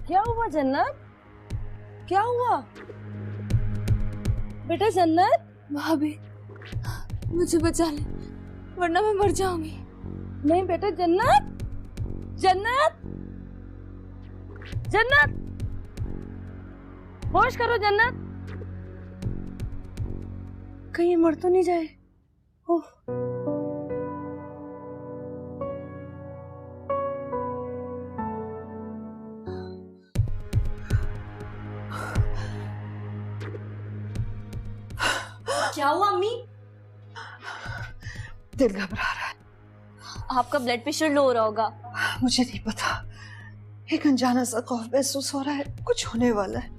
क्या हुआ जन्नत? क्या हुआ बेटा जन्नत? भाभी मुझे बचा ले वरना मैं मर जाऊंगी। नहीं बेटा जन्नत, जन्नत, जन्नत, होश करो जन्नत, कहीं ये मर तो नहीं जाए। ओह क्या हुआ अम्मी? दिल घबरा रहा है। आपका ब्लड प्रेशर लो हो रहा होगा। मुझे नहीं पता, एक अनजाना सा खौफ महसूस हो रहा है, कुछ होने वाला है।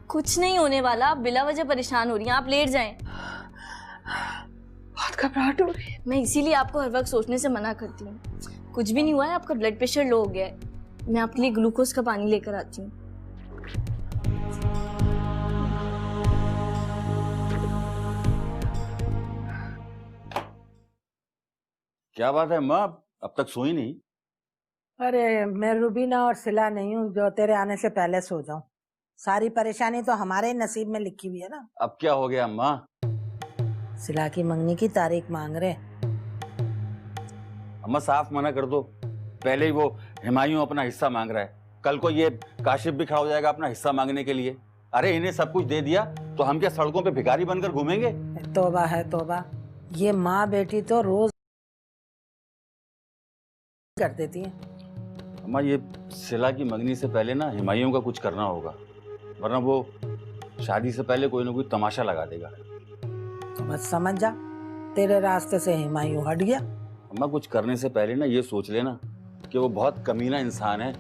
कुछ नहीं होने वाला, आप बिला वजह परेशान हो रही हैं, आप लेट जाएं। बहुत घबराहट हो रही है। मैं इसीलिए आपको हर वक्त सोचने से मना करती हूँ। कुछ भी नहीं हुआ है, आपका ब्लड प्रेशर लो हो गया है। मैं आपके लिए ग्लूकोज का पानी लेकर आती हूँ। क्या बात है माँ, अब तक सोई नहीं? अरे मैं रुबीना और सिला नहीं हूँ जो तेरे आने से पहले सो जाऊं। सारी परेशानी तो हमारे ही नसीब में लिखी हुई है ना। अब क्या हो गया माँ? सिला की मंगनी की तारीख मांग रहे। अम्मा साफ मना कर दो, पहले ही वो हुमायूं अपना हिस्सा मांग रहा है, कल को ये काशिफ भी खड़ा हो जाएगा अपना हिस्सा मांगने के लिए। अरे इन्हें सब कुछ दे दिया तो हम क्या सड़कों पे भिखारी बनकर घूमेंगे? तौबा है तौबा, ये माँ बेटी तो रोज कर देती है। अम्मा ये सिला की मंगनी से पहले ना हुमायूं का कुछ करना होगा, वरना वो शादी से पहले कोई ना कोई तमाशा लगा देगा। तो बस समझ जा, तेरे रास्ते से हुमायूं हट गया। अम्मा कुछ करने से पहले ना ये सोच लेना कि वो बहुत कमीना इंसान है।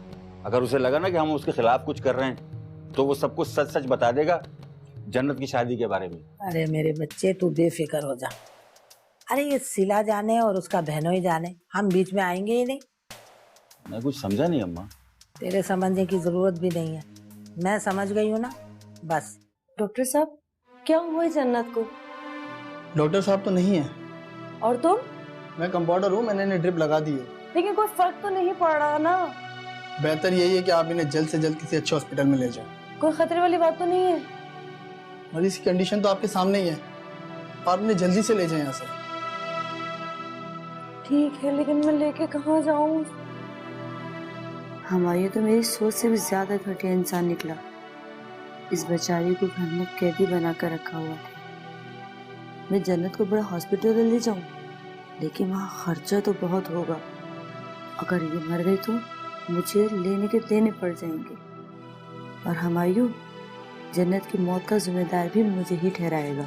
अगर उसे लगा ना कि हम उसके खिलाफ कुछ कर रहे हैं तो वो सब कुछ सच सच बता देगा जन्नत की शादी के बारे में। अरे मेरे बच्चे तू बेफिक्र हो जा। अरे ये सिला जाने और उसका बहनोई जाने, हम बीच में आएंगे ही नहीं। मैं कुछ समझा नहीं अम्मा। तेरे समझने की जरूरत भी नहीं है, मैं समझ गई हूँ ना बस। डॉक्टर साहब क्या हुआ है जन्नत को? डॉक्टर साहब तो नहीं है। और तुम? मैं कंपाउंडर हूँ, मैंने इन्हें ड्रिप लगा दी है। लेकिन कोई फर्क तो नहीं पड़ रहा ना। बेहतर यही है कि आप इन्हें जल्द से जल्द किसी अच्छे हॉस्पिटल में ले जाएं। कोई खतरे वाली बात तो नहीं है? मरीज की कंडीशन तो आपके सामने ही है, आप इन्हें जल्दी से ले जाएं यहाँ से। ठीक है लेकिन मैं लेके कहाँ जाऊँ? हमारी तो मेरी सोच से भी ज्यादा घटिया इंसान निकला। इस बेचारी को घर में कैदी बनाकर रखा हुआ था। मैं जन्नत को बड़ा हॉस्पिटल ले जाऊं, लेकिन वहाँ खर्चा तो बहुत होगा। अगर ये मर गई तो मुझे लेने के देने पड़ जाएंगे, और हुमायूं जन्नत की मौत का जिम्मेदार भी मुझे ही ठहराएगा।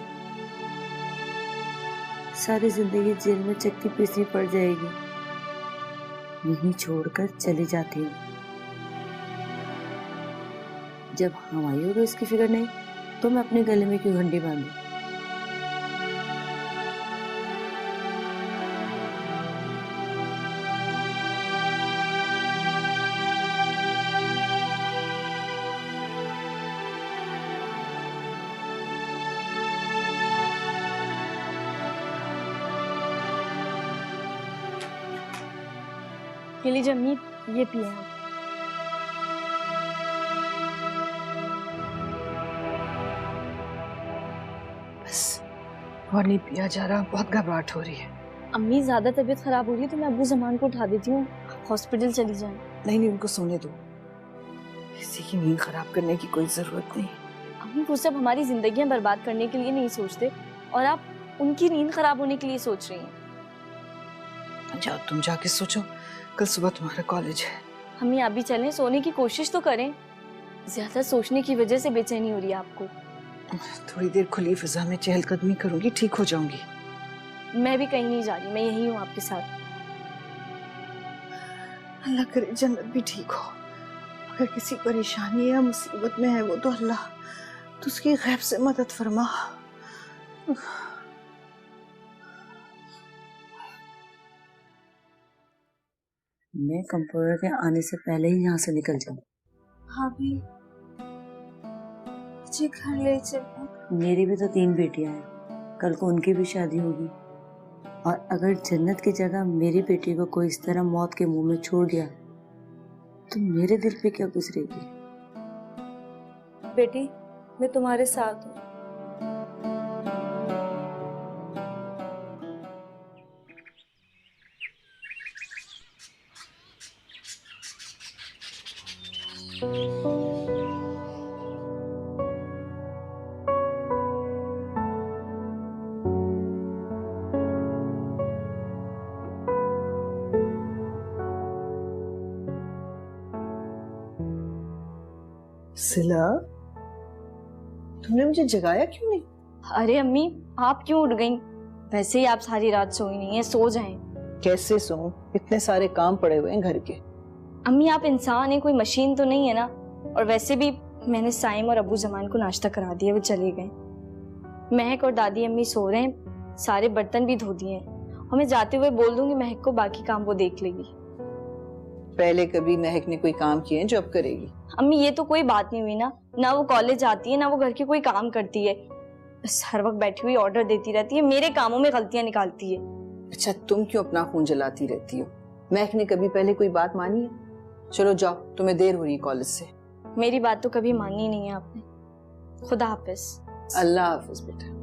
सारी जिंदगी जेल में चक्की पीसनी पड़ जाएगी। यहीं छोड़कर चली जाती हूँ। जब हुमायूं को इसकी फिक्र नहीं तो मैं अपने गले में क्यों घंटी बांधूं? ये लीजिए अम्मी, ये पिए आप। बस और नहीं पिया जा रहा, बहुत घबराहट हो रही है। अम्मी ज्यादा तबीयत खराब हो रही है तो मैं अब्बू जमान को उठा देती हूँ, हॉस्पिटल चली जाएं। नहीं नहीं, उनको सोने दो, किसी की नींद खराब करने की कोई जरूरत नहीं। अम्मी वो सब हमारी जिंदगियां बर्बाद करने के लिए नहीं सोचते, और आप उनकी नींद खराब होने के लिए सोच रही हैं। जाओ तुम जाके सोचो, कल सुबह तुम्हारा कॉलेज है। अम्मी आप भी चलें, सोने की कोशिश तो करें। ज्यादा सोचने की वजह से बेचैनी हो रही है आपको। थोड़ी देर खुली फिजा में चहलकदमी करूंगी, ठीक हो जाऊंगी। मैं भी कहीं नहीं जा रही, मैं यहीं हूँ आपके साथ। अल्लाह करे जन्नत भी ठीक हो। अगर किसी परेशानी या मुसीबत में है वो तो अल्लाह, तो उसकी गैब से मदद फरमा। मैं कंप्यूटर के आने से पहले ही यहाँ से निकल जाऊँ। भाभी मुझे घर ले चलो। मेरी भी तो 3 बेटियां हैं, कल को उनकी भी शादी होगी, और अगर जन्नत की जगह मेरी बेटी को कोई इस तरह मौत के मुंह में छोड़ दिया तो मेरे दिल पे क्या गुजरेगी? बेटी, मैं तुम्हारे साथ हूँ। सिला, तुमने मुझे जगाया क्यों नहीं? अरे अम्मी, आप क्यों उठ गईं? वैसे ही आप सारी रात सोई नहीं है, सो जाएं। कैसे सोऊं? इतने सारे काम पड़े हुए हैं घर के। अम्मी, आप इंसान हैं, कोई मशीन तो नहीं है ना। और वैसे भी मैंने साइम और अबू जमान को नाश्ता करा दिया, वो चले गए। महक और दादी अम्मी सो रहे हैं, सारे बर्तन भी धो दिए हैं। और मैं जाते हुए बोल दूंगी महक को, बाकी काम वो देख लेगी। पहले कभी महक ने कोई काम किए हैं जो अब करेगी? अम्मी, ये तो कोई बात नहीं हुई ना वो कॉलेज जाती है, ना वो घर के कोई काम करती है। बस हर वक्त बैठी हुई ऑर्डर देती रहती है, मेरे कामों में गलतियां निकालती है। अच्छा, तुम क्यों अपना खून जलाती रहती हो? महक ने कभी पहले कोई बात मानी है? चलो जाओ, तुम्हें देर हो रही है कॉलेज से। मेरी बात तो कभी मानी नहीं है आपने। खुदा हाफिज। अल्लाह हाफिज बेटा।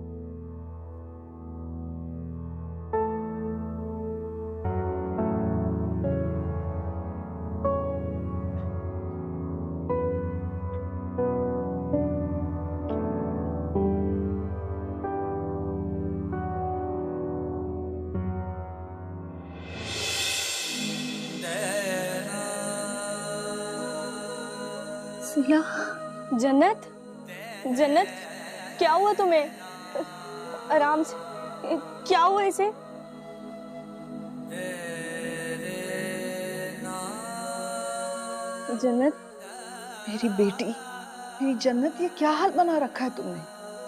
सिला, जन्नत, जन्नत, क्या हुआ तुम्हें? आराम से, क्या हुआ इसे? जन्नत, मेरी बेटी, मेरी जन्नत, ये क्या हाल बना रखा है तुमने?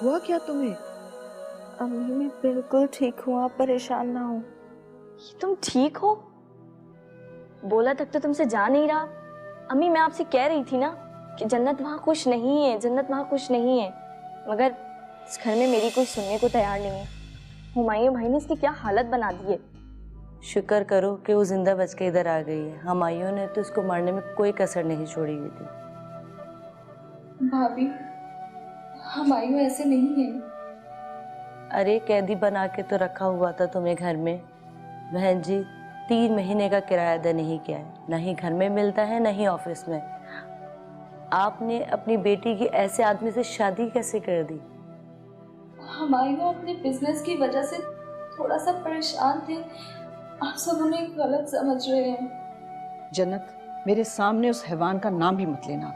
हुआ क्या तुम्हें? अम्मी, मैं बिल्कुल ठीक हूँ, आप परेशान ना हो। तुम ठीक हो? बोला तक तो तुमसे जा नहीं रहा। अम्मी, मैं आपसे कह रही थी ना कि जन्नत वहाँ खुश नहीं है, जन्नत वहाँ खुश नहीं है। मगर इस घर में मेरी कोई सुनने को तैयार नहीं है। हुमायूं भाई ने इसकी क्या हालत बना दी है। शुक्र करो कि वो जिंदा बच के इधर आ गई है। हुमायूं ने तो उसको मारने में कोई कसर नहीं छोड़ी हुई थी। भाभी, हुमायूं ऐसे नहीं है। अरे कैदी बना के तो रखा हुआ था तुम्हें घर में। बहन जी, 3 महीने का किराया अदा नहीं किया है, ना ही घर में मिलता है, ना ही ऑफिस में। आपने अपनी बेटी की ऐसे आदमी से शादी कैसे कर दी? हुमायूं अपने बिजनेस की वजह से थोड़ा सा परेशान थे। आप सब उन्हें गलत समझ रहे हैं। जन्नत, मेरे सामने उस हैवान का नाम भी मत लेना।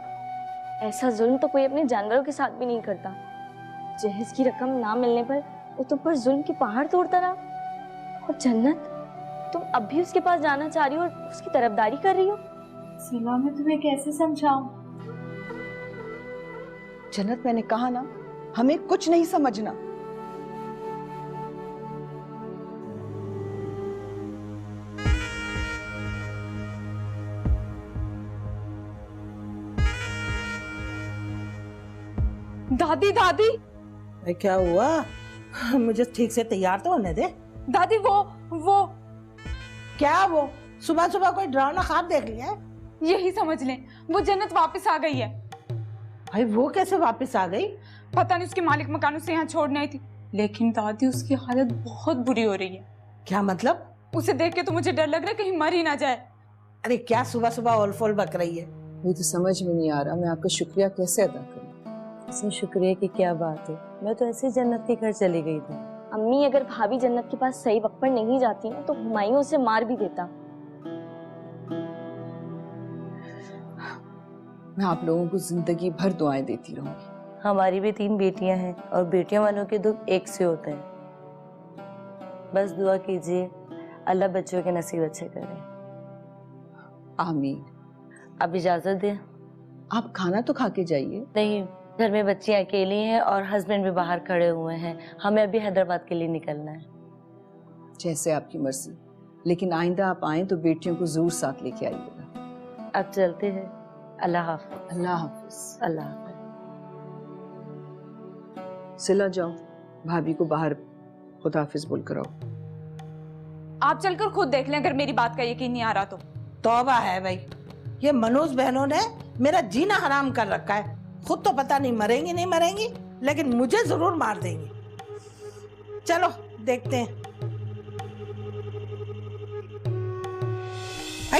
ऐसा जुल्म तो कोई अपने जानवरों के साथ भी नहीं करता। जहेज की रकम ना मिलने पर वो तुम पर जुल्म की पहाड़ तोड़ता रहा। और जन्नत, तुम अब भी उसके पास जाना चाह रही हो और उसकी तरफदारी कर रही हो। सिला, मैं तुम्हें कैसे समझाऊं? जन्नत, मैंने कहा ना, हमें कुछ नहीं समझना। दादी, दादी, अरे क्या हुआ? मुझे ठीक से तैयार तो होने दे। दादी, वो क्या वो? सुबह सुबह कोई डरावना ख्वाब देख लिया है? यही समझ लें, वो जन्नत वापस आ गई है। भाई, वो कैसे वापस आ गई? पता नहीं, उसके मालिक मकान उसे यहाँ छोड़ने आई थी। लेकिन दादी, उसकी हालत बहुत बुरी हो रही है। क्या मतलब? उसे देख के तो मुझे डर लग रहा है कहीं मर ही ना जाए। अरे क्या सुबह सुबह ओलफोल बक रही है? मुझे तो समझ में नहीं आ रहा, मैं आपका शुक्रिया कैसे अदा करूं? इसमें शुक्रिया की क्या बात है? मैं तो ऐसे जन्नत के घर चली गई थी। अम्मी, अगर भाभी जन्नत के पास सही वक्त पर नहीं जाती ना तो हुमायूं उसे मार भी देता। मैं आप लोगों को जिंदगी भर दुआएं देती रहूंगी। हमारी भी 3 बेटियां हैं और बेटियों वालों के दुख एक से होते हैं। बस दुआ कीजिए अल्लाह बच्चों के नसीब अच्छे करे। आमीन। अब इजाजत दें? आप खाना तो खा के जाइए। नहीं, घर में बच्चियां अकेली हैं और हस्बैंड भी बाहर खड़े हुए हैं। हमें अभी हैदराबाद के लिए निकलना है। जैसे आपकी मर्जी, लेकिन आइंदा आप आए तो बेटियों को जरूर साथ लेके आइएगा। अब चलते हैं। अल्लाह हाफ़िज़। अल्लाह हाफिज। अल्लाह हाफ़िज़। सिला, जाओ भाभी को बाहर खुदा हाफिज बोल कर आओ। आप चलकर खुद देख लें, अगर मेरी बात का यकीन नहीं आ रहा तो। तौबा है भाई, ये मनोज बहनों ने मेरा जीना हराम कर रखा है। खुद तो पता नहीं मरेंगी नहीं मरेंगी, लेकिन मुझे जरूर मार देंगी। चलो देखते हैं।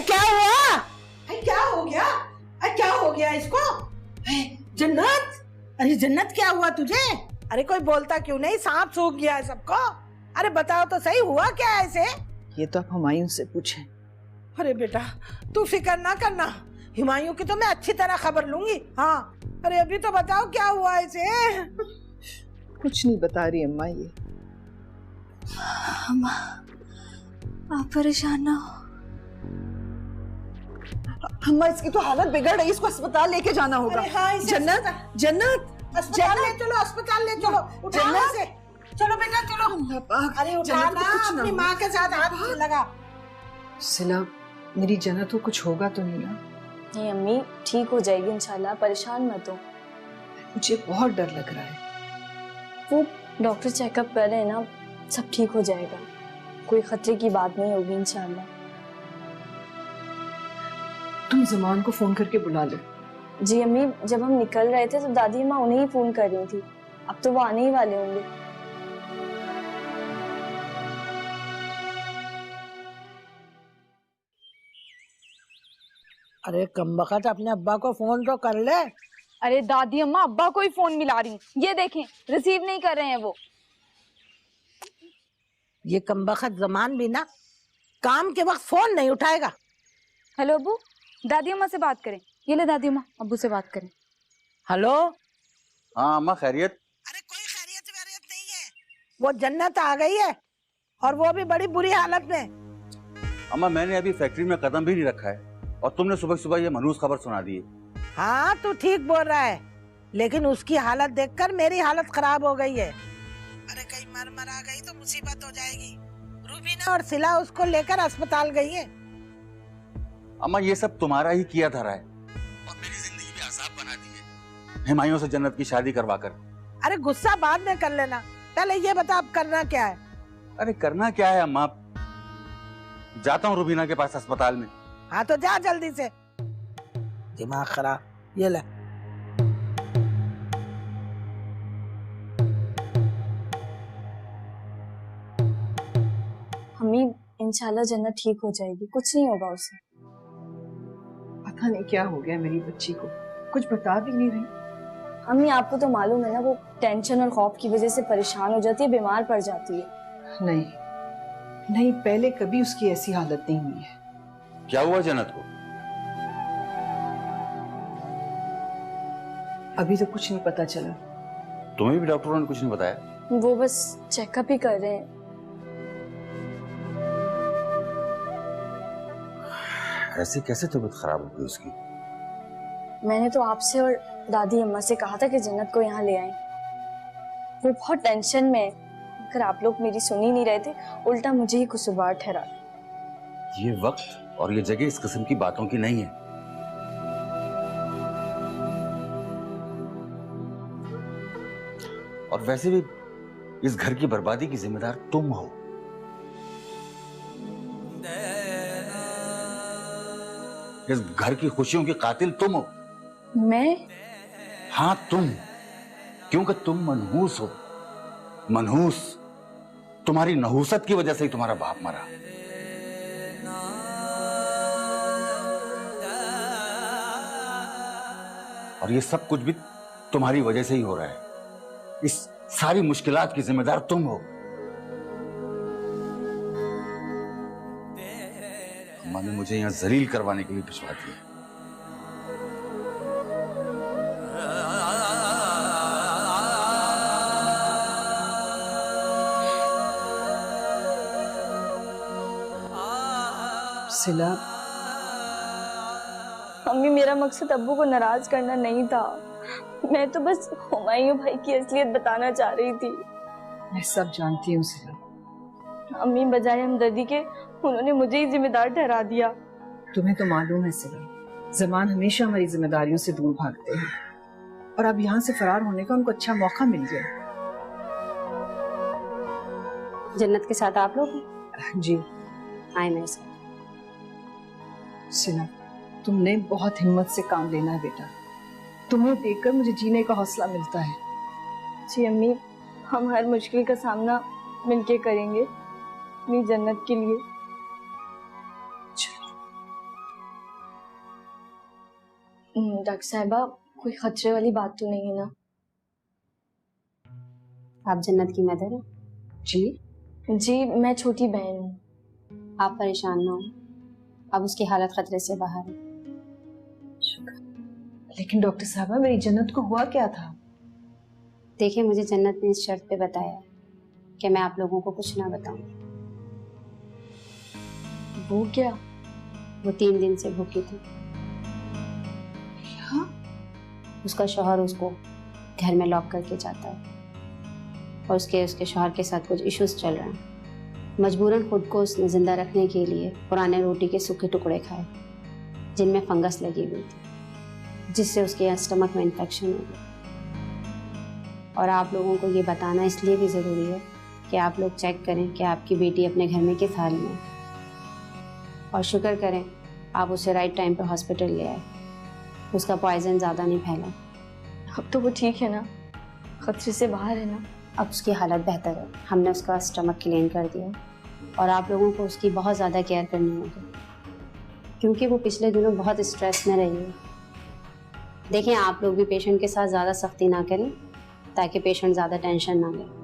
क्या हुआ? क्या हो गया? क्या हो गया इसको? जन्नत, अरे जन्नत क्या हुआ तुझे? अरे कोई बोलता क्यों नहीं? सांप सूख गया है सबको। अरे बताओ तो सही, हुआ क्या है इसे? ये तो आप हुमायूं से पूछें। अरे बेटा तू फिक्र ना करना, हुमायूं की तो मैं अच्छी तरह खबर लूंगी। हाँ अरे अभी तो बताओ क्या हुआ इसे? कुछ नहीं बता रही अम्मा ये। अम्मा, आप परेशान ना हो। अम्मा इसकी तो हालत बिगड़ रही, इसको अस्पताल लेके जाना होगा। हाँ, जन्नत, जन्नत, अस्पताल ले चलो, अस्पताल ले चलो। उठाना से, चलो बेटा चलो। अरे उठाना, अपनी माँ के साथ हाथ लगा। सिला, मेरी जन्नत को कुछ होगा तो नहीं ना? नहीं अम्मी, ठीक हो जाएगी इंशाल्लाह, परेशान मत हो। मुझे बहुत डर लग रहा है। वो डॉक्टर चेकअप कर रहे हैं ना, सब ठीक हो जाएगा, कोई खतरे की बात नहीं होगी इंशाल्लाह। तुम जमान को फोन करके बुला लो। जी अम्मी, जब हम निकल रहे थे तो दादी माँ उन्हें ही फोन कर रही थी, अब तो वो आने ही वाले होंगे। अरे कमबख्त, अपने अब्बा को फोन तो कर ले। अरे दादी अम्मा अब्बा को ही फोन मिला रही, ये देखें रिसीव नहीं कर रहे हैं वो। ये कमबख्त जमान भी ना काम के वक्त फोन नहीं उठाएगा। हेलो अब्बू, दादी अम्मा से बात करें। ये ले दादी अम्मा, अब्बू से बात करें। हेलो। हाँ अम्मा खैरियत? अरे कोई खैरियत वैरियत नहीं है, वो जन्नत आ गई है और वो भी बड़ी बुरी हालत में। अम्मा मैंने अभी फैक्ट्री में कदम भी नहीं रखा है और तुमने सुबह सुबह ये मनहूस खबर सुना दी है। हाँ तू ठीक बोल रहा है, लेकिन उसकी हालत देखकर मेरी हालत खराब हो गई है। अरे कहीं मर आ गई तो मुसीबत हो जाएगी। रूबीना और सिला उसको लेकर अस्पताल गई है। अम्मा ये सब तुम्हारा ही किया धरा है और मेरी जिंदगी में अजाब बना दी है, हुमायूं से जन्नत की शादी करवा कर। अरे गुस्सा बाद में कर लेना, पहले ये बता अब करना क्या है? अरे करना क्या है अम्मा, जाता हूँ रूबीना के पास अस्पताल में। हाँ तो जा जल्दी से। दिमाग खराब, ये ले। अम्मी इंशाल्लाह जन्नत ठीक हो जाएगी, कुछ नहीं होगा उसे। पता नहीं क्या हो गया मेरी बच्ची को, कुछ बता भी नहीं रही। अम्मी आपको तो मालूम है ना, वो टेंशन और खौफ की वजह से परेशान हो जाती है, बीमार पड़ जाती है। नहीं नहीं, पहले कभी उसकी ऐसी हालत नहीं हुई है। क्या हुआ जन्नत को? अभी तो कुछ नहीं पता चला। तुम्हें भी डॉक्टरों ने कुछ नहीं बताया? वो बस चेकअप ही कर रहे हैं। ऐसे कैसे तबीयत खराब हो गई उसकी? मैंने तो आपसे और दादी अम्मा से कहा था कि जन्नत को यहाँ ले आएं। वो बहुत टेंशन में है, अगर आप लोग मेरी सुन ही नहीं रहे थे, उल्टा मुझे ही कसूरवार ठहरा। ये वक्त और ये जगह इस किस्म की बातों की नहीं है। और वैसे भी इस घर की बर्बादी की जिम्मेदार तुम हो। इस घर की खुशियों की कातिल तुम हो। मैं? हाँ तुम, क्योंकि तुम मनहूस हो। मनहूस, तुम्हारी नहूसत की वजह से ही तुम्हारा बाप मरा। और ये सब कुछ भी तुम्हारी वजह से ही हो रहा है। इस सारी मुश्किलात की जिम्मेदार तुम हो। अम्मा ने मुझे यहां जलील करवाने के लिए भिजवा दिया। सिला, मम्मी मेरा मकसद अब्बू को नाराज करना नहीं था, मैं तो बस हुमायूं भाई की असलियत बताना चाह रही थी। मैं सब जानती हूँ सिला। अम्मी बजाय हमदर्दी के उन्होंने मुझे ही जिम्मेदार ठहरा दिया। तुम्हें तो मालूम है सिला, जमान हमेशा हमारी जिम्मेदारियों से दूर भागते हैं और अब यहाँ से फरार होने का उनको अच्छा मौका मिल गया। जन्नत के साथ आप लोग? जी आए मेरे साथ। सिला, तुमने बहुत हिम्मत से काम लेना है बेटा। तुम्हें देखकर मुझे जीने का हौसला मिलता है। जी अम्मी, हम हर मुश्किल का सामना मिलके करेंगे अपनी जन्नत के लिए। डॉक्टर साहिबा, कोई खतरे वाली बात तो नहीं है ना? आप जन्नत की मदर हैं? जी, मैं छोटी बहन हूँ। आप परेशान ना हो, अब उसकी हालत खतरे से बाहर है। लेकिन डॉक्टर साहबा, मेरी जन्नत को हुआ क्या था? देखिए, मुझे जन्नत ने इस शर्त पे बताया है कि मैं आप लोगों को कुछ ना बताऊं। वो क्या? वो 3 दिन से भूखी थी। हाँ? उसका शौहर उसको घर में लॉक करके जाता है और उसके शौहर के साथ कुछ इश्यूज चल रहे हैं। मजबूरन खुद को उसने जिंदा रखने के लिए पुराने रोटी के सूखे टुकड़े खाए जिनमें फंगस लगी हुई थी, जिससे उसके स्टमक में इन्फेक्शन हो गया। और आप लोगों को ये बताना इसलिए भी ज़रूरी है कि आप लोग चेक करें कि आपकी बेटी अपने घर में किस हाल में है, और शुक्र करें आप उसे राइट टाइम पे हॉस्पिटल ले आए, उसका पॉइजन ज़्यादा नहीं फैला। अब तो वो ठीक है ना? खतरे से बाहर है ना? अब उसकी हालत बेहतर है। हमने उसका स्टमक क्लीन कर दिया और आप लोगों को उसकी बहुत ज़्यादा केयर करनी होगी क्योंकि वो पिछले दिनों बहुत स्ट्रेस में रही है। देखें, आप लोग भी पेशेंट के साथ ज़्यादा सख्ती ना करें ताकि पेशेंट ज़्यादा टेंशन ना ले।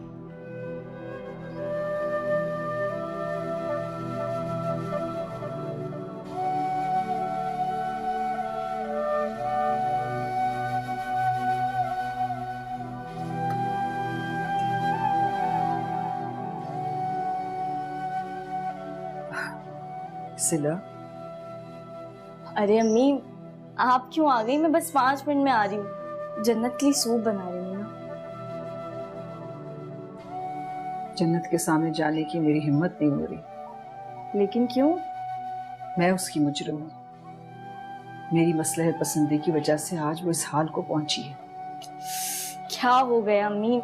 सिला, अरे अम्मी, आप क्यों आ गई? मैं बस 5 मिनट में आ रही हूँ। जन्नत के लिए सूप बना रही हूँ ना। जन्नत के सामने जाने की मेरी हिम्मत नहीं हो रही। लेकिन क्यों? मैं उसकी मुजरिम हूँ। मेरी मसलहत पसंदी की वजह से आज वो इस हाल को पहुंची है। क्या हो गया अम्मी?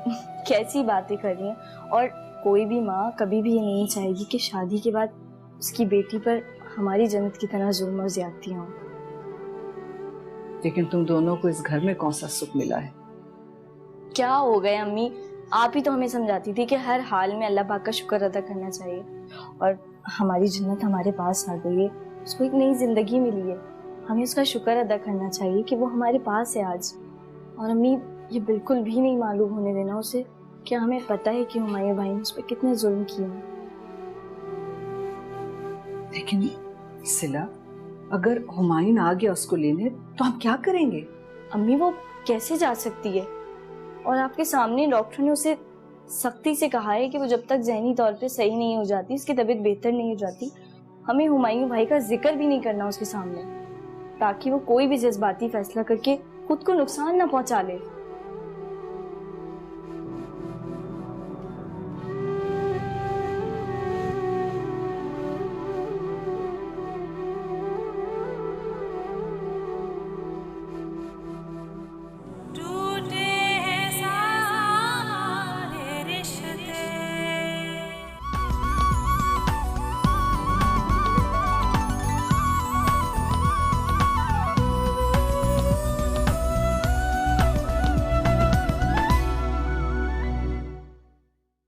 कैसी बातें कर रही हैं? और कोई भी माँ कभी भी ये नहीं चाहेगी कि शादी के बाद उसकी बेटी पर हमारी जन्नत की तरह जुल्म और ज्यादतियां हों। लेकिन तुम दोनों को इस घर में कौन सा सुख मिला है? क्या हो गया अम्मी? आप ही तो हमें समझाती थी कि हर हाल में अल्लाह पाक का शुक्र अदा करना चाहिए, और हमारी जन्नत हमारे पास आ गई है, उसको एक नई जिंदगी मिली है, हमें उसका शुक्र अदा करना चाहिए कि वो हमारे पास है आज। और अम्मी, ये बिल्कुल भी नहीं मालूम होने देना उसे कि हमें पता है कि हुमायूं भाई ने उस पर कितने जुल्म किए हैं। लेकिन सिला, अगर हुमायूं आ गया उसको लेने तो हम क्या करेंगे? अम्मी, वो कैसे जा सकती है? और आपके सामने डॉक्टर ने उसे सख्ती से कहा है कि वो जब तक ज़हनी तौर पे सही नहीं हो जाती, उसकी तबीयत बेहतर नहीं हो जाती, हमें हुमायूं भाई का जिक्र भी नहीं करना उसके सामने, ताकि वो कोई भी जज्बाती फैसला करके खुद को नुकसान ना पहुंचा ले।